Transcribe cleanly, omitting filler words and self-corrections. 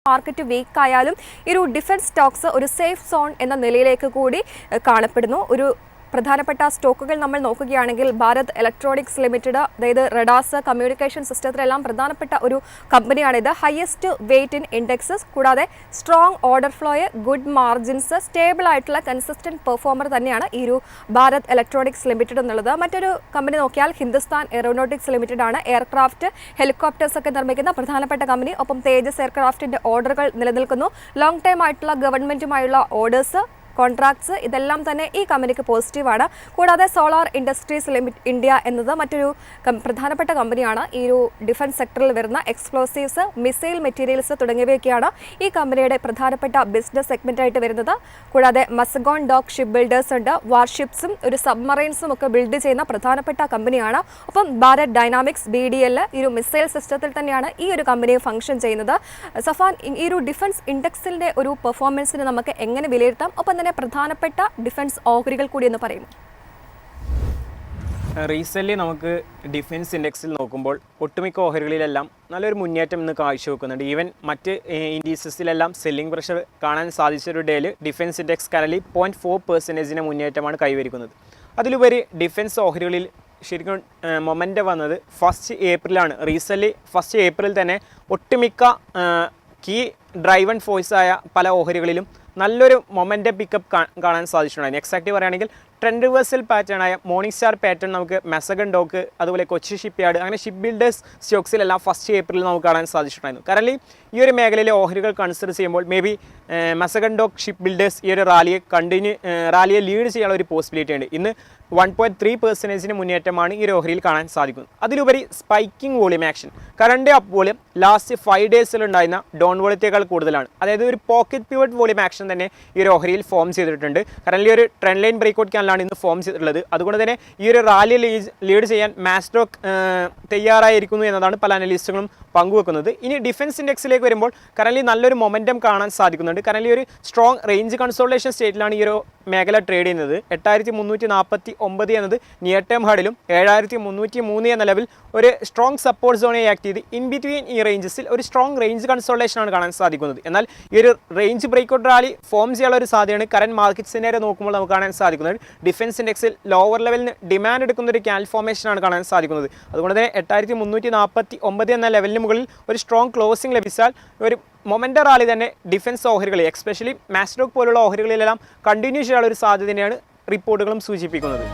Market week ആയാലും ഈ ഒരു ഡിഫൻസ് സ്റ്റോക്സ് ഒരു സേഫ് സോൺ എന്ന നിലയിലേക്ക് കൂടി കാണപ്പെടുന്നു. ഒരു പ്രധാനപ്പെട്ട സ്റ്റോക്കുകൾ നമ്മൾ നോക്കുകയാണെങ്കിൽ ഭാരത് ഇലക്ട്രോണിക്സ് ലിമിറ്റഡ്, അതായത് റഡാസ് കമ്മ്യൂണിക്കേഷൻ സിസ്റ്റത്തിലെല്ലാം പ്രധാനപ്പെട്ട ഒരു കമ്പനിയാണിത്. ഹയസ്റ്റ് വെയിറ്റ് ഇൻ ഇൻഡെക്സസ്, കൂടാതെ strong order Floy, good margins, stable ആയിട്ടുള്ള കൺസിസ്റ്റന്റ് പെർഫോമർ തന്നെയാണ് ഈ ഒരു ഭാരത് ഇലക്ട്രോണിക്സ് ലിമിറ്റഡ് എന്നുള്ളത്. മറ്റൊരു കമ്പനി നോക്കിയാൽ ഹിന്ദുസ്ഥാൻ എയറോനോട്ടിക്സ് ലിമിറ്റഡ് ആണ്. എയർക്രാഫ്റ്റ്, ഹെലികോപ്റ്റേഴ്സ് ഒക്കെ നിർമ്മിക്കുന്ന പ്രധാനപ്പെട്ട കമ്പനി. ഒപ്പം തേജസ് എയർക്രാഫ്റ്റിന്റെ ഓർഡറുകൾ നിലനിൽക്കുന്നു. ലോങ് ടൈം ആയിട്ടുള്ള ഗവൺമെന്റുമായുള്ള ഓർഡേഴ്സ്, കോൺട്രാക്ട്സ് ഇതെല്ലാം തന്നെ ഈ കമ്പനിക്ക് പോസിറ്റീവാണ്. കൂടാതെ സോളാർ ഇൻഡസ്ട്രീസ് ഇന്ത്യ എന്നത് മറ്റൊരു പ്രധാനപ്പെട്ട കമ്പനിയാണ്. ഈ ഒരു ഡിഫൻസ് സെക്ടറിൽ വരുന്ന എക്സ്പ്ലോസീവ്സ്, മിസൈൽ മെറ്റീരിയൽസ് തുടങ്ങിയവയൊക്കെയാണ് ഈ കമ്പനിയുടെ പ്രധാനപ്പെട്ട ബിസിനസ് സെഗ്മെന്റായിട്ട് വരുന്നത്. കൂടാതെ മസഗോൺ ഡോക്ക് ഷിപ്പ് ബിൽഡേഴ്സ് ഉണ്ട്. വാർഷിപ്സും ഒരു സബ്മറൈൻസും ഒക്കെ ബിൽഡ് ചെയ്യുന്ന പ്രധാനപ്പെട്ട കമ്പനിയാണ്. ഒപ്പം ഭാരത് ഡൈനാമിക്സ് BDL ഈ ഒരു മിസൈൽ സിസ്റ്റത്തിൽ തന്നെയാണ് ഈ ഒരു കമ്പനി ഫംഗ്ഷൻ ചെയ്യുന്നത്. സഫാൻ, ഈ ഒരു ഡിഫൻസ് ഇൻഡെക്സിന്റെ ഒരു പെർഫോമൻസിന് നമുക്ക് എങ്ങനെ വിലയിരുത്താം? ഒപ്പം പ്രധാനപ്പെട്ട ഡിഫൻസ് ഓഹരികൾ കൂടി എന്ന് പറയുന്നു. റീസെൻ്റ്ലി നമുക്ക് ഡിഫൻസ് ഇൻഡെക്സിൽ നോക്കുമ്പോൾ ഒട്ടുമിക്ക ഓഹരികളിലെല്ലാം നല്ലൊരു മുന്നേറ്റം ഇന്ന് കാഴ്ചവെക്കുന്നുണ്ട്. ഈവൻ മറ്റ് ഇൻഡീസസിലെല്ലാം സെല്ലിംഗ് പ്രഷർ കാണാൻ സാധിച്ചൊരു ഡേയിൽ ഡിഫൻസ് ഇൻഡെക്സ് കറൻലി 0.4% മുന്നേറ്റമാണ് കൈവരിക്കുന്നത്. അതിലുപരി ഡിഫൻസ് ഓഹരികളിൽ ശരിക്കും മൊമെൻ്റ് വന്നത് ഫസ്റ്റ് ഏപ്രിലാണ്. റീസെൻ്റ്ലി ഫസ്റ്റ് ഏപ്രിൽ തന്നെ ഒട്ടുമിക്ക കീ ഡ്രൈവൺ ഫോഴ്സായ പല ഓഹരികളിലും നല്ലൊരു മൊമെൻ്റ് പിക്കപ്പ് കാണാൻ സാധിച്ചിട്ടുണ്ടായിരുന്നു. എക്സാക്റ്റ് പറയുകയാണെങ്കിൽ ട്രെൻഡ് റിവേഴ്സൽ പാറ്റേൺ ആയ മോർണിംഗ് സ്റ്റാർ പാറ്റേൺ നമുക്ക് മെസഗൺ ഡോക്ക്, അതുപോലെ കൊച്ചി ഷിപ്പ് യാർഡ്, അങ്ങനെ ഷിപ്പ് ബിൽഡേഴ്സ് സ്റ്റോക്സിലെല്ലാം ഫസ്റ്റ് ഏപ്രിൽ നമുക്ക് കാണാൻ സാധിച്ചിട്ടുണ്ടായിരുന്നു. കറൻലി ഈ ഒരു മേഖലയിലെ ഓഹരികൾ കൺസിഡർ ചെയ്യുമ്പോൾ may be Mazagon dock shipbuilders ഈ ഒരു റാലിയെ ലീഡ് ചെയ്യാനുള്ള ഒരു പോസിബിലിറ്റി ഉണ്ട്. ഇന്ന് 1.3% മുന്നേറ്റമാണ് ഈ ഒരു ഓഹരിയിൽ കാണാൻ സാധിക്കുന്നത്. അതിലുപരി spiking volume action, current up volume last 5 ഡേയ്സിലുണ്ടായിരുന്ന ഡൗൺ വോളിയത്തേക്കാൾ കൂടുതലാണ്. അതായത് ഒരു പോക്കറ്റ് പിവറ്റ് വോളിയം ആക്ഷൻ തന്നെ ഈ ഒരു ഓഹരിയിൽ ഫോം ചെയ്തിട്ടുണ്ട്. കറൻലി ഒരു ട്രെൻഡ് ലൈൻ ബ്രേക്ക്ഔട്ട് ക്യാനലാണ് ഇന്ന് ഫോം ചെയ്തിട്ടുള്ളത്. അതുകൊണ്ട് തന്നെ ഈ ഒരു റാലിയെ ലീഡ് ചെയ്യാൻ മാസ്റ്റോക്ക് തയ്യാറായിരിക്കുന്നു എന്നതാണ് പല അനലിസ്റ്റുകളും പങ്കുവെക്കുന്നത്. ഇനി ഡിഫൻസ് ഇൻഡെക്സിലേക്ക് വരുമ്പോൾ കറൻലി നല്ലൊരു മൊമെൻറ്റം കാണാൻ സാധിക്കുന്നുണ്ട്. കറൻലി ഒരു സ്ട്രോങ് റേഞ്ച് കൺസോൾട്ടേഷൻ സ്റ്റേറ്റിലാണ് ഈ ഒരു മേഖല ട്രേഡ് ചെയ്യുന്നത്. 8349 എന്നത് നിയർ ടേം ഹാർഡിലും 7303 എന്ന ലെവൽ ഒരു സ്ട്രോങ് സപ്പോർട്ട് സോണെ ആക്ട് ചെയ്ത് ഇൻ ബിറ്റ്വീൻ ഈ റേഞ്ചസിൽ ഒരു സ്ട്രോങ് റേഞ്ച് കൺസോൾട്ടേഷനാണ് കാണാൻ സാധിക്കുന്നത്. എന്നാൽ ഈ ഒരു റേഞ്ച് ബ്രേക്ക്ഔട്ട് റാലി ഫോം ചെയ്യാനുള്ള ഒരു സാധ്യതയാണ് കറന്റ് മാർക്കറ്റ് സിനാരിയോ നോക്കുമ്പോൾ നമുക്ക് കാണാൻ സാധിക്കുന്നത്. ഡിഫൻസ് ഇൻഡെക്സിൽ ലോവർ ലെവലിന് ഡിമാൻഡ് എടുക്കുന്ന ഒരു ക്യാൻഡിൽ ഫോർമേഷനാണ് കാണാൻ സാധിക്കുന്നത്. അതുകൊണ്ട് തന്നെ 8349 എന്ന ലെവലിന് മുകളിൽ ഒരു സ്ട്രോങ് ക്ലോസിംഗ് ലഭിച്ചാൽ ഒരു മൊമെൻ്റ് റാലി തന്നെ ഡിഫൻസ് ഓഹരികളിൽ, എക്സ്പെഷ്യലി മാസ്റ്റോക്ക് പോലുള്ള ഓഹരികളിലെല്ലാം കണ്ടിന്യൂ ചെയ്യാനുള്ള ഒരു സാധ്യതയാണ് റിപ്പോർട്ടുകളും സൂചിപ്പിക്കുന്നത്.